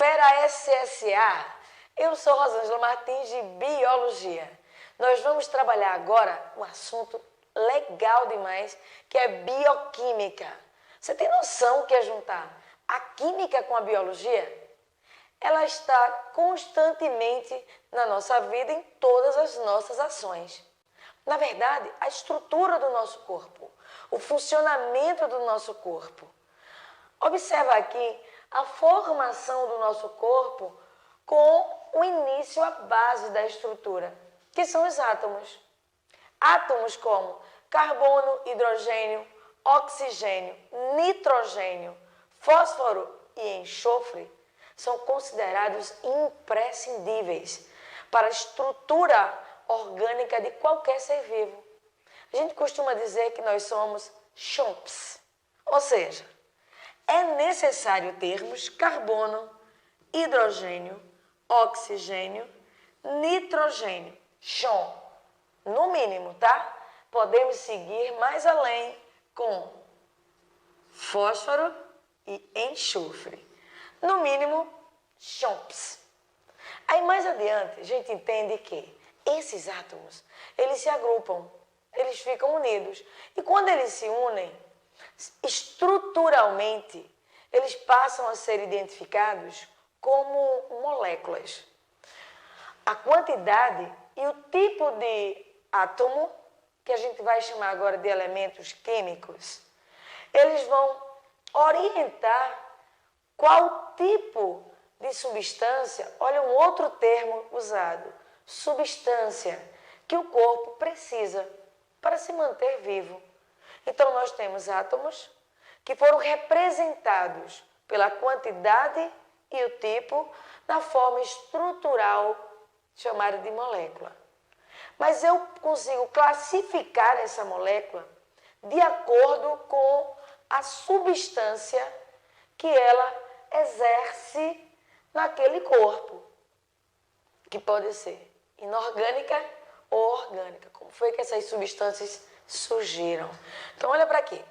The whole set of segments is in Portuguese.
Fera SSA, eu sou Rosângela Martins de Biologia. Nós vamos trabalhar agora um assunto legal demais, que é bioquímica. Você tem noção que é juntar a química com a biologia? Ela está constantemente na nossa vida, em todas as nossas ações. Na verdade, a estrutura do nosso corpo, o funcionamento do nosso corpo. Observa aqui a formação do nosso corpo com o início, a base da estrutura, que são os átomos. Átomos como carbono, hidrogênio, oxigênio, nitrogênio, fósforo e enxofre são considerados imprescindíveis para a estrutura orgânica de qualquer ser vivo. A gente costuma dizer que nós somos chomps, ou seja, é necessário termos carbono, hidrogênio, oxigênio, nitrogênio, chom, no mínimo, tá? Podemos seguir mais além com fósforo e enxofre. No mínimo, chomps. Aí mais adiante, a gente entende que esses átomos, eles se agrupam, eles ficam unidos. E quando eles se unem, estruturalmente, eles passam a ser identificados como moléculas. A quantidade e o tipo de átomo, que a gente vai chamar agora de elementos químicos, eles vão orientar qual tipo de substância, olha um outro termo usado, substância, que o corpo precisa para se manter vivo. Então, nós temos átomos que foram representados pela quantidade e o tipo na forma estrutural chamada de molécula. Mas eu consigo classificar essa molécula de acordo com a substância que ela exerce naquele corpo, que pode ser inorgânica ou orgânica. Como foi que essas substâncias surgiram? Então, olha para aqui.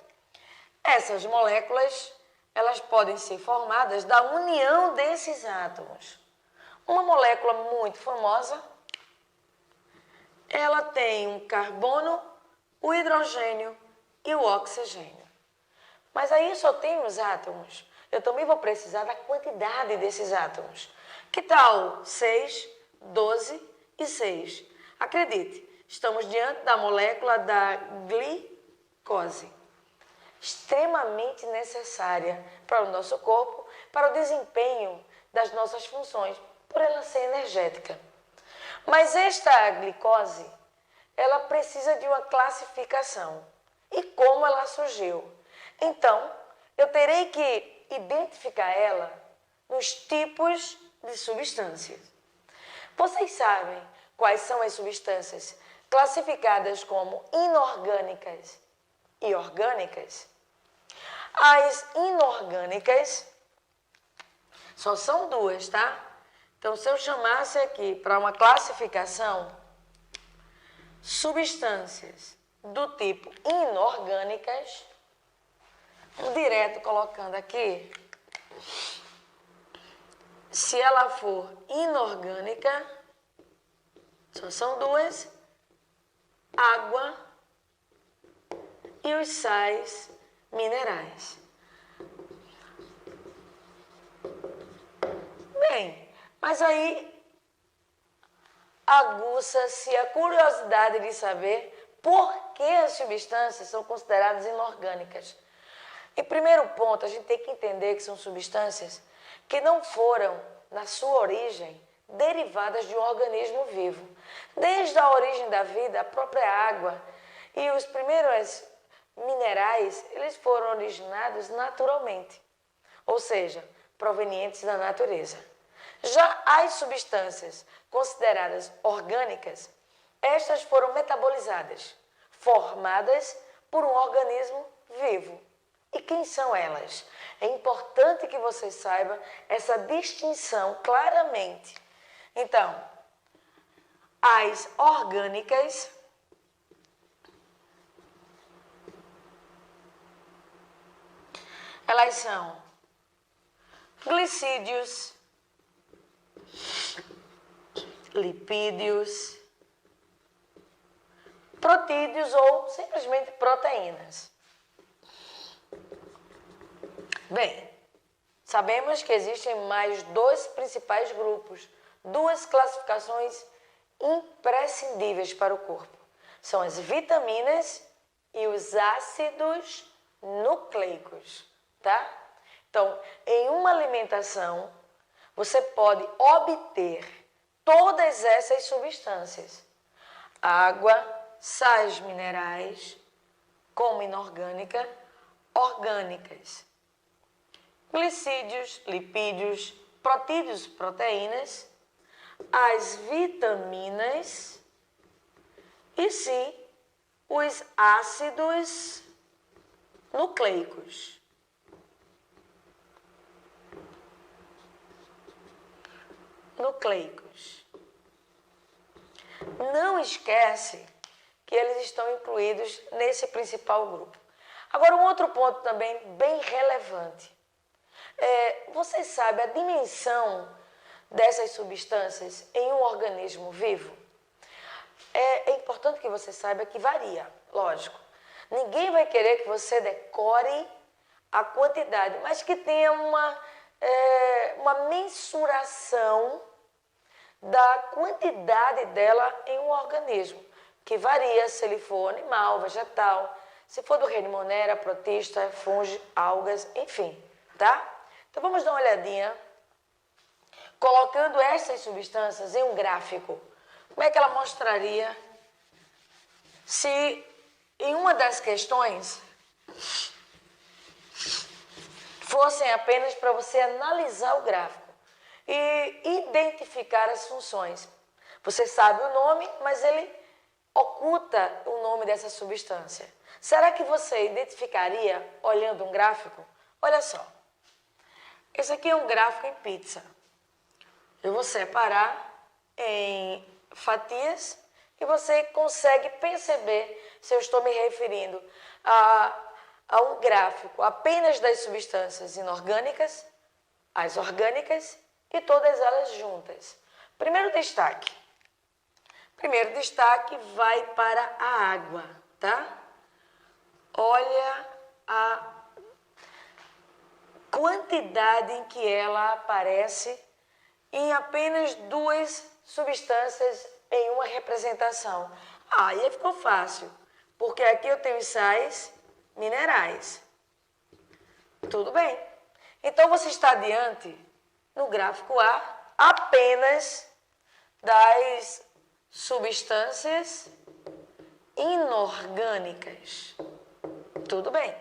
Essas moléculas, elas podem ser formadas da união desses átomos. Uma molécula muito famosa, ela tem o carbono, o hidrogênio e o oxigênio. Mas aí só tem os átomos. Eu também vou precisar da quantidade desses átomos. Que tal 6, 12 e 6? Acredite, estamos diante da molécula da glicose, extremamente necessária para o nosso corpo, para o desempenho das nossas funções, por ela ser energética. Mas esta glicose, ela precisa de uma classificação. E como ela surgiu? Então, eu terei que identificar ela nos tipos de substâncias. Vocês sabem quais são as substâncias classificadas como inorgânicas e orgânicas? As inorgânicas só são duas, tá? Então, se eu chamasse aqui para uma classificação, substâncias do tipo inorgânicas, direto colocando aqui, se ela for inorgânica, só são duas, água e os sais minerais. Bem, mas aí aguça-se a curiosidade de saber por que as substâncias são consideradas inorgânicas. Em primeiro ponto, a gente tem que entender que são substâncias que não foram, na sua origem, derivadas de um organismo vivo. Desde a origem da vida, a própria água e os primeiros minerais, eles foram originados naturalmente, ou seja, provenientes da natureza. Já as substâncias consideradas orgânicas, estas foram metabolizadas, formadas por um organismo vivo. E quem são elas? É importante que você saiba essa distinção claramente. Então, as orgânicas elas são glicídios, lipídios, protídeos ou simplesmente proteínas. Bem, sabemos que existem mais dois principais grupos, duas classificações imprescindíveis para o corpo. São as vitaminas e os ácidos nucleicos, tá? Então, em uma alimentação, você pode obter todas essas substâncias. Água, sais minerais, como inorgânica, orgânicas. Glicídios, lipídios, protídeos, proteínas, as vitaminas e sim os ácidos nucleicos. Não esquece que eles estão incluídos nesse principal grupo. Agora, um outro ponto também bem relevante. Você sabe a dimensão dessas substâncias em um organismo vivo? É importante que você saiba que varia, lógico. Ninguém vai querer que você decore a quantidade, mas que tenha uma mensuração da quantidade dela em um organismo, que varia se ele for animal, vegetal, se for do reino Monera, protista, fungo, algas, enfim, tá? Então vamos dar uma olhadinha, colocando essas substâncias em um gráfico. Como é que ela mostraria se em uma das questões fossem apenas para você analisar o gráfico e identificar as funções? Você sabe o nome, mas ele oculta o nome dessa substância. Será que você identificaria olhando um gráfico? Olha só, esse aqui é um gráfico em pizza. Eu vou separar em fatias e você consegue perceber se eu estou me referindo a um gráfico apenas das substâncias inorgânicas, as orgânicas e todas elas juntas. Primeiro destaque vai para a água, tá? Olha a quantidade em que ela aparece em apenas duas substâncias em uma representação. Aí ficou fácil, porque aqui eu tenho sais minerais. Tudo bem. Então você está diante, no gráfico A, apenas das substâncias inorgânicas. Tudo bem.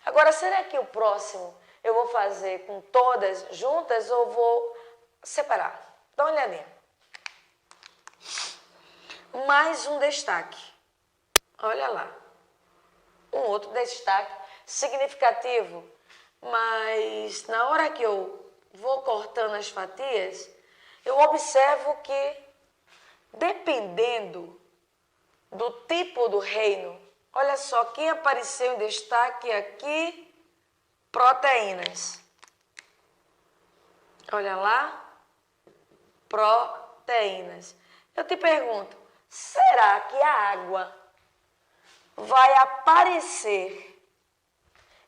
Agora, será que o próximo eu vou fazer com todas juntas ou vou separar? Dá uma olhadinha. Mais um destaque. Olha lá. Um outro destaque significativo, mas na hora que eu vou cortando as fatias, eu observo que, dependendo do tipo do reino, olha só, quem apareceu em destaque aqui, proteínas. Olha lá, proteínas. Eu te pergunto, será que a água vai aparecer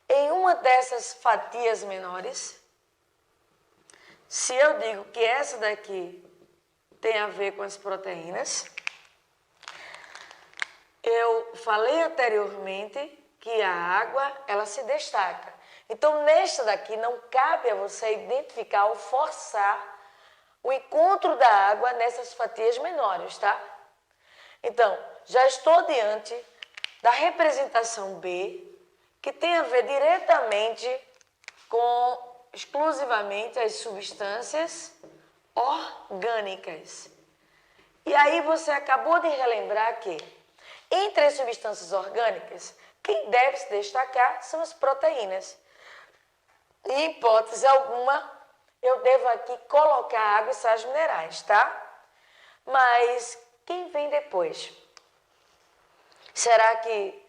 em uma dessas fatias menores? Se eu digo que essa daqui tem a ver com as proteínas, eu falei anteriormente que a água, ela se destaca. Então, nesta daqui, não cabe a você identificar ou forçar o encontro da água nessas fatias menores, tá? Então, já estou diante da representação B, que tem a ver diretamente com, exclusivamente, as substâncias orgânicas. E aí você acabou de relembrar que, entre as substâncias orgânicas, quem deve se destacar são as proteínas. Em hipótese alguma, eu devo aqui colocar água e sais minerais, tá? Mas quem vem depois? Será que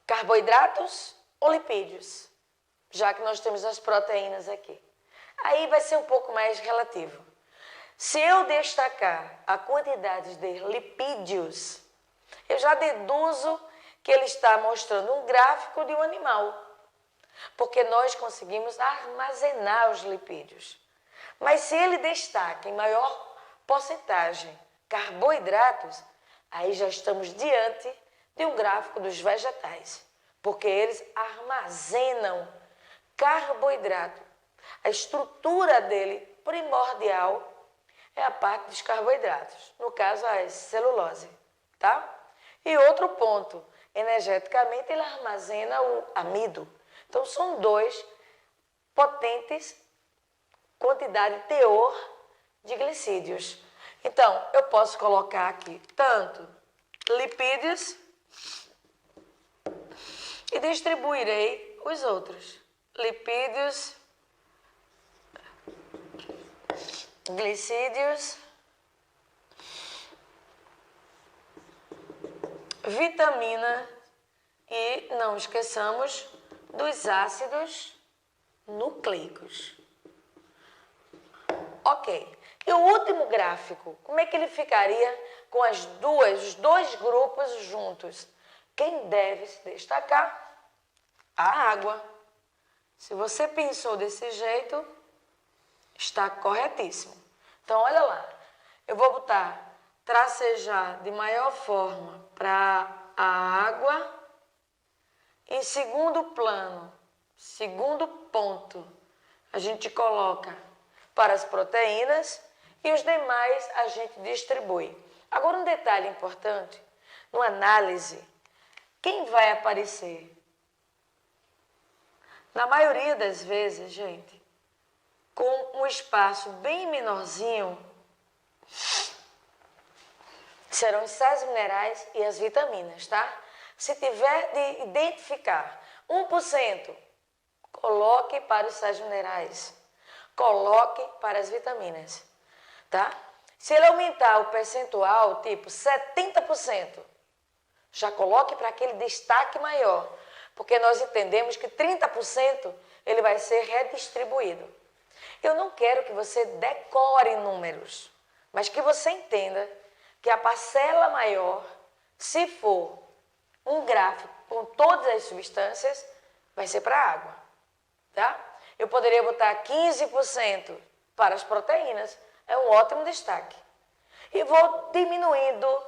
carboidratos ou lipídios? Já que nós temos as proteínas aqui. Aí vai ser um pouco mais relativo. Se eu destacar a quantidade de lipídios, eu já deduzo que ele está mostrando um gráfico de um animal, porque nós conseguimos armazenar os lipídios. Mas se ele destaca em maior porcentagem carboidratos, aí já estamos diante de um gráfico dos vegetais, porque eles armazenam carboidrato. A estrutura dele primordial é a parte dos carboidratos, no caso a celulose, tá? E outro ponto, energeticamente ele armazena o amido. Então são dois potentes quantidade, teor de glicídios. Então, eu posso colocar aqui tanto lipídios e distribuirei os outros. Lipídios, glicídios, vitamina e não esqueçamos dos ácidos nucleicos. Ok. E o último gráfico, como é que ele ficaria com os dois grupos juntos? Quem deve se destacar? A água. Se você pensou desse jeito, está corretíssimo. Então, olha lá. Eu vou botar tracejar de maior forma para a água. Em segundo plano, segundo ponto, a gente coloca para as proteínas e os demais a gente distribui. Agora, um detalhe importante, numa análise, quem vai aparecer? Na maioria das vezes, gente, com um espaço bem menorzinho, serão os sais minerais e as vitaminas, tá? Se tiver de identificar 1%, coloque para os sais minerais, coloque para as vitaminas, tá? Se ele aumentar o percentual, tipo 70%, já coloque para aquele destaque maior, porque nós entendemos que 30% ele vai ser redistribuído. Eu não quero que você decore números, mas que você entenda que a parcela maior, se for um gráfico com todas as substâncias, vai ser para a água, tá? Eu poderia botar 15% para as proteínas, é um ótimo destaque. E vou diminuindo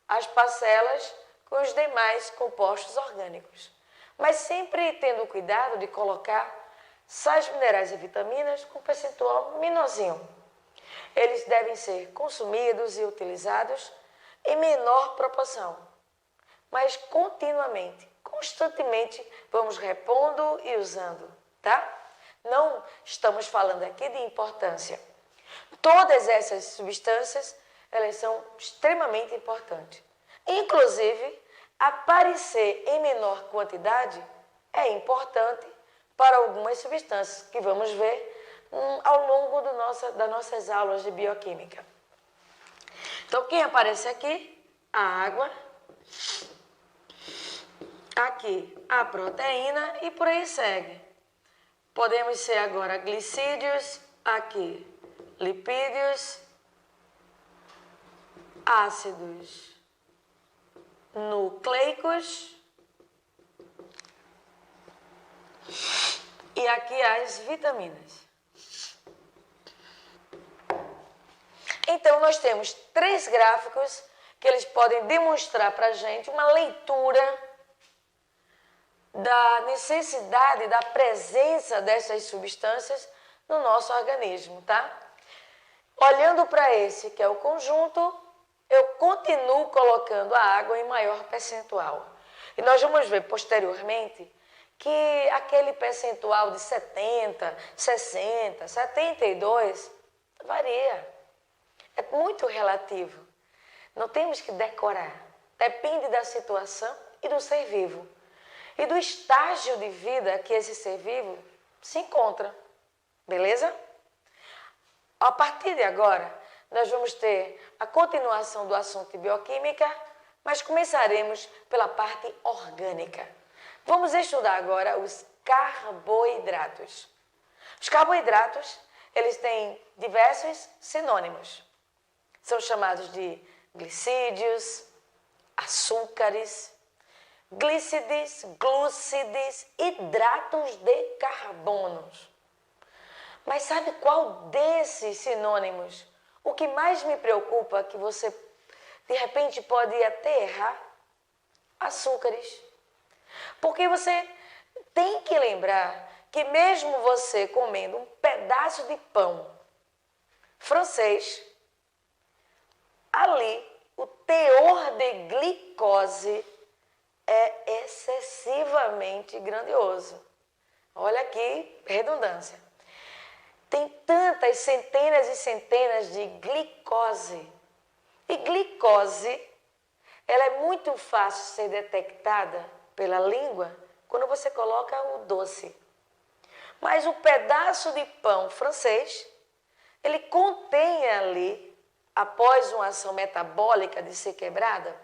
as parcelas com os demais compostos orgânicos. Mas sempre tendo cuidado de colocar sais minerais e vitaminas com percentual menorzinho. Eles devem ser consumidos e utilizados em menor proporção, mas continuamente, constantemente, vamos repondo e usando, tá? Não estamos falando aqui de importância. Todas essas substâncias, elas são extremamente importantes. Inclusive, aparecer em menor quantidade é importante para algumas substâncias que vamos ver ao longo das nossas aulas de bioquímica. Então, quem aparece aqui? A água. Aqui, a proteína e por aí segue. Podemos ser agora glicídios, aqui, lipídios, ácidos nucleicos e aqui as vitaminas. Então, nós temos 3 gráficos que eles podem demonstrar para a gente uma leitura da necessidade, da presença dessas substâncias no nosso organismo, tá? Olhando para esse, que é o conjunto, eu continuo colocando a água em maior percentual. E nós vamos ver posteriormente que aquele percentual de 70, 60, 72 varia. É muito relativo. Não temos que decorar. Depende da situação e do ser vivo. E do estágio de vida que esse ser vivo se encontra. Beleza? A partir de agora, nós vamos ter a continuação do assunto de bioquímica, mas começaremos pela parte orgânica. Vamos estudar agora os carboidratos. Os carboidratos, eles têm diversos sinônimos. São chamados de glicídios, açúcares, glícides, glúcides, hidratos de carbonos. Mas sabe qual desses sinônimos? O que mais me preocupa, que você de repente pode até errar? Açúcares. Porque você tem que lembrar que mesmo você comendo um pedaço de pão francês, ali o teor de glicose é excessivamente grandioso. Olha aqui, redundância. Tem tantas centenas e centenas de glicose. E glicose, ela é muito fácil de ser detectada pela língua quando você coloca o doce. Mas o pedaço de pão francês, ele contém ali, após uma ação metabólica de ser quebrada,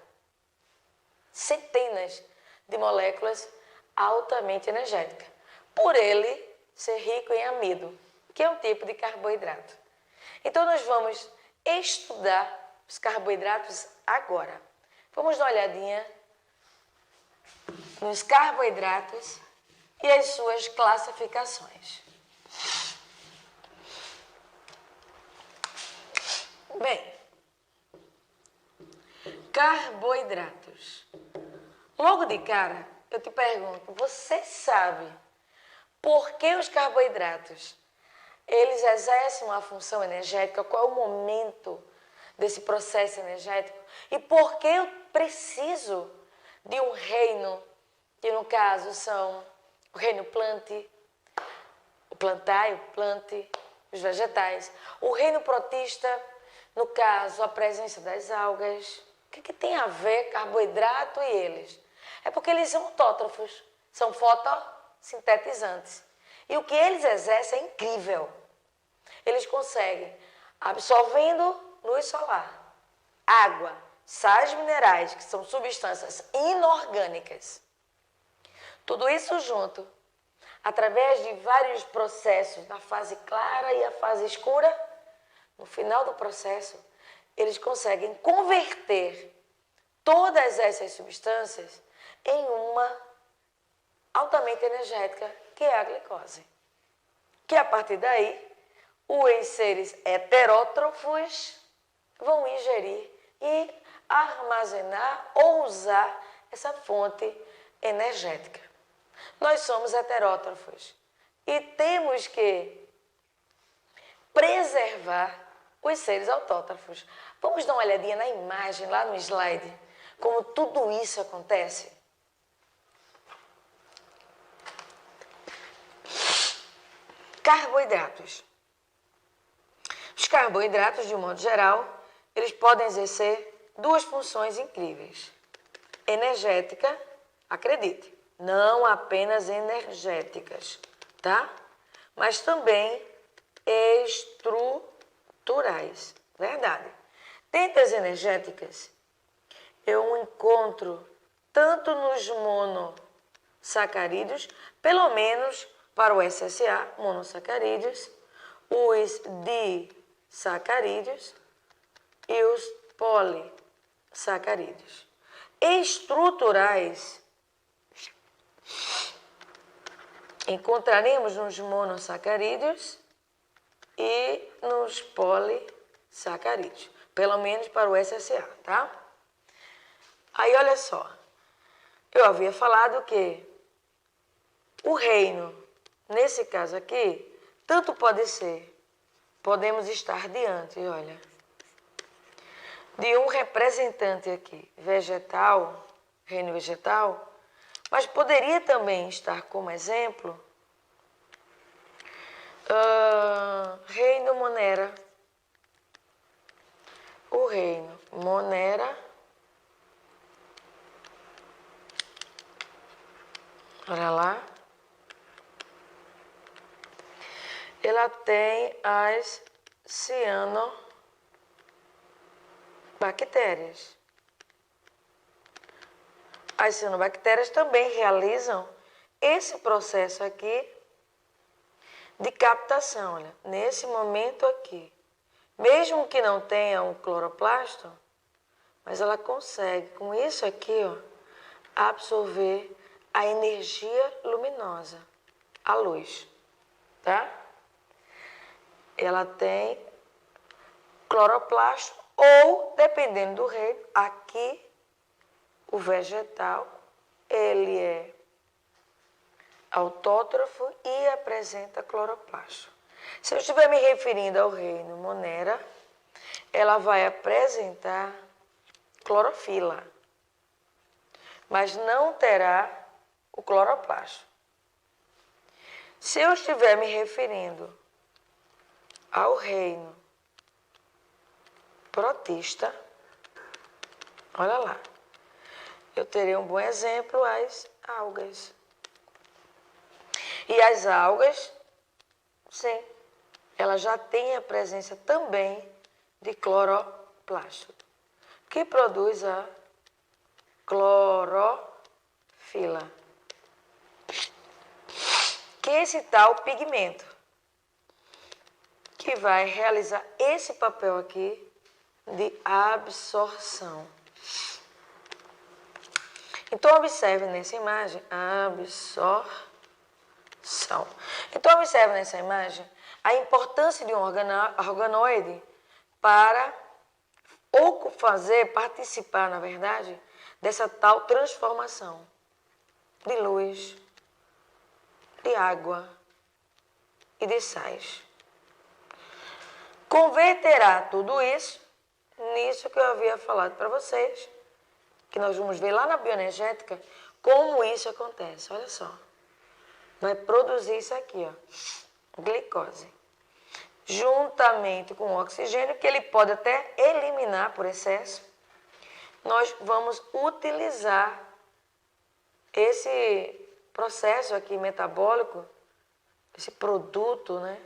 centenas de moléculas altamente energéticas. Por ele ser rico em amido, que é um tipo de carboidrato. Então nós vamos estudar os carboidratos agora. Vamos dar uma olhadinha nos carboidratos e as suas classificações. Bem, carboidratos. Logo de cara, eu te pergunto, você sabe por que os carboidratos, eles exercem uma função energética? Qual é o momento desse processo energético? E por que eu preciso de um reino, que no caso são o reino plante, o plantae, o plante, os vegetais, o reino protista, no caso a presença das algas. O que tem a ver carboidrato e eles? É porque eles são autótrofos, são fotossintetizantes. E o que eles exercem é incrível. Eles conseguem, absorvendo luz solar, água, sais minerais, que são substâncias inorgânicas. Tudo isso junto, através de vários processos, na fase clara e a fase escura, no final do processo, eles conseguem converter todas essas substâncias em uma altamente energética, que é a glicose. Que a partir daí, os seres heterótrofos vão ingerir e armazenar ou usar essa fonte energética. Nós somos heterótrofos e temos que preservar os seres autótrofos. Vamos dar uma olhadinha na imagem, lá no slide, como tudo isso acontece? Carboidratos. Os carboidratos, de um modo geral, eles podem exercer duas funções incríveis. Energética, acredite, não apenas energéticas, tá? Mas também estruturais, verdade. Dentre as energéticas, eu encontro tanto nos monossacarídeos, pelo menos para o SSA, monossacarídeos, os disacarídeos e os polissacarídeos. Estruturais, encontraremos nos monossacarídeos e nos polissacarídeos, pelo menos para o SSA, tá? Aí, olha só, eu havia falado que o reino, nesse caso aqui, tanto pode ser, podemos estar diante, olha, de um representante aqui, vegetal, reino vegetal, mas poderia também estar como exemplo reino Monera. O reino Monera, olha lá, ela tem as cianobactérias. As cianobactérias também realizam esse processo aqui de captação, olha, nesse momento aqui. Mesmo que não tenha um cloroplasto, mas ela consegue, com isso aqui, ó, absorver a energia luminosa, a luz, tá? Ela tem cloroplasto ou, dependendo do reino, aqui o vegetal, ele é autótrofo e apresenta cloroplasto. Se eu estiver me referindo ao reino Monera, ela vai apresentar clorofila, mas não terá o cloroplasto. Se eu estiver me referindo ao reino protista, olha lá, eu terei um bom exemplo, as algas. E as algas, sim, ela já tem a presença também de cloroplasto, que produz a clorofila, que é esse tal pigmento, que vai realizar esse papel aqui de absorção. Então, observe nessa imagem a absorção. Então, observe nessa imagem a importância de um organoide para participar, na verdade, dessa tal transformação de luz, de água e de sais. Converterá tudo isso nisso que eu havia falado para vocês, que nós vamos ver lá na bioenergética como isso acontece. Olha só. Vai produzir isso aqui, ó, glicose, juntamente com o oxigênio, que ele pode até eliminar por excesso. Nós vamos utilizar esse processo aqui metabólico, esse produto, né,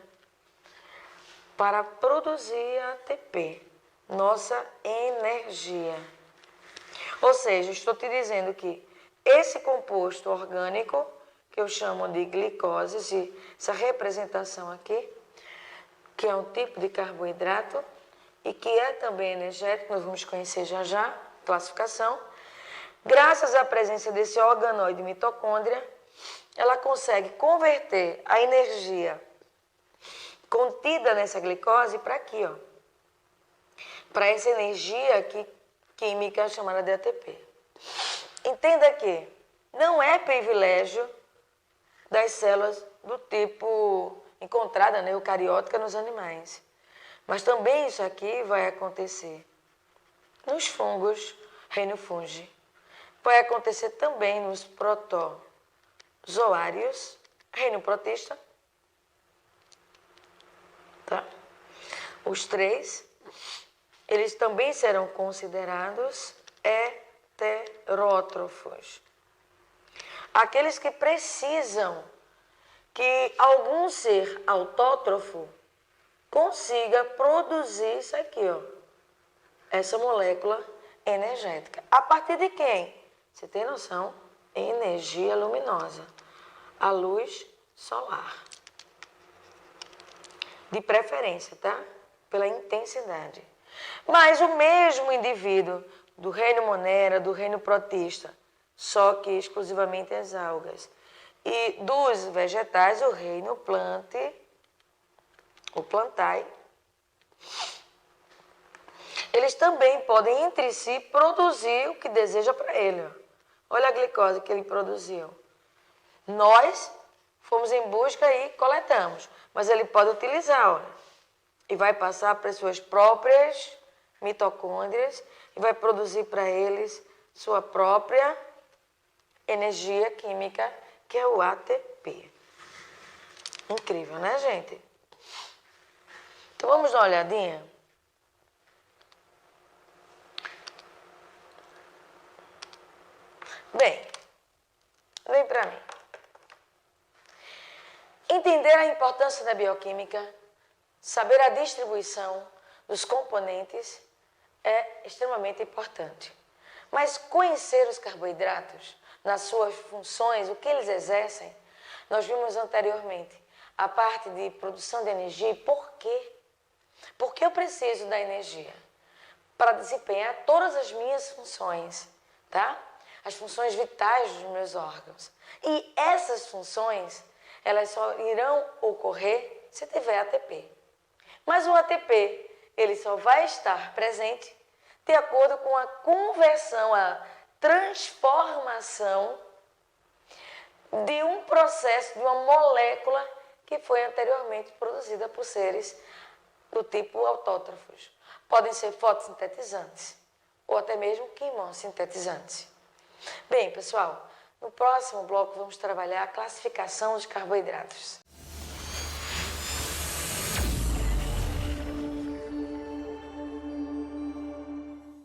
para produzir ATP, nossa energia. Ou seja, estou te dizendo que esse composto orgânico, que eu chamo de glicose, essa representação aqui, que é um tipo de carboidrato e que é também energético, nós vamos conhecer já já, classificação. Graças à presença desse organoide mitocôndria, ela consegue converter a energia contida nessa glicose para aqui, ó, para essa energia aqui, química chamada de ATP. Entenda que não é privilégio das células do tipo encontrada, né, eucariótica nos animais. Mas também isso aqui vai acontecer nos fungos, reino fungi. Vai acontecer também nos protozoários, reino protista. Tá? Os três, eles também serão considerados heterótrofos. Aqueles que precisam que algum ser autótrofo consiga produzir isso aqui, ó, essa molécula energética. A partir de quem? Você tem noção? Energia luminosa. A luz solar. De preferência, tá? Pela intensidade. Mas o mesmo indivíduo do reino Monera, do reino protista, só que exclusivamente as algas, e dos vegetais, o reino o plantae, eles também podem entre si produzir o que deseja para ele. Olha a glicose que ele produziu. Nós fomos em busca e coletamos, mas ele pode utilizar, olha, e vai passar para as suas próprias mitocôndrias e vai produzir para eles sua própria energia química, que é o ATP. Incrível, né, gente? Então vamos dar uma olhadinha. Bem, vem para mim. Entender a importância da bioquímica, saber a distribuição dos componentes é extremamente importante. Mas conhecer os carboidratos, nas suas funções, o que eles exercem, nós vimos anteriormente. a parte de produção de energia. E por quê? Porque eu preciso da energia para desempenhar todas as minhas funções, tá? As funções vitais dos meus órgãos. E essas funções, elas só irão ocorrer se tiver ATP. Mas o ATP, ele só vai estar presente de acordo com a conversão, a transformação de um processo, de uma molécula que foi anteriormente produzida por seres do tipo autótrofos. Podem ser fotossintetizantes ou até mesmo quimossintetizantes. Bem, pessoal, no próximo bloco vamos trabalhar a classificação dos carboidratos.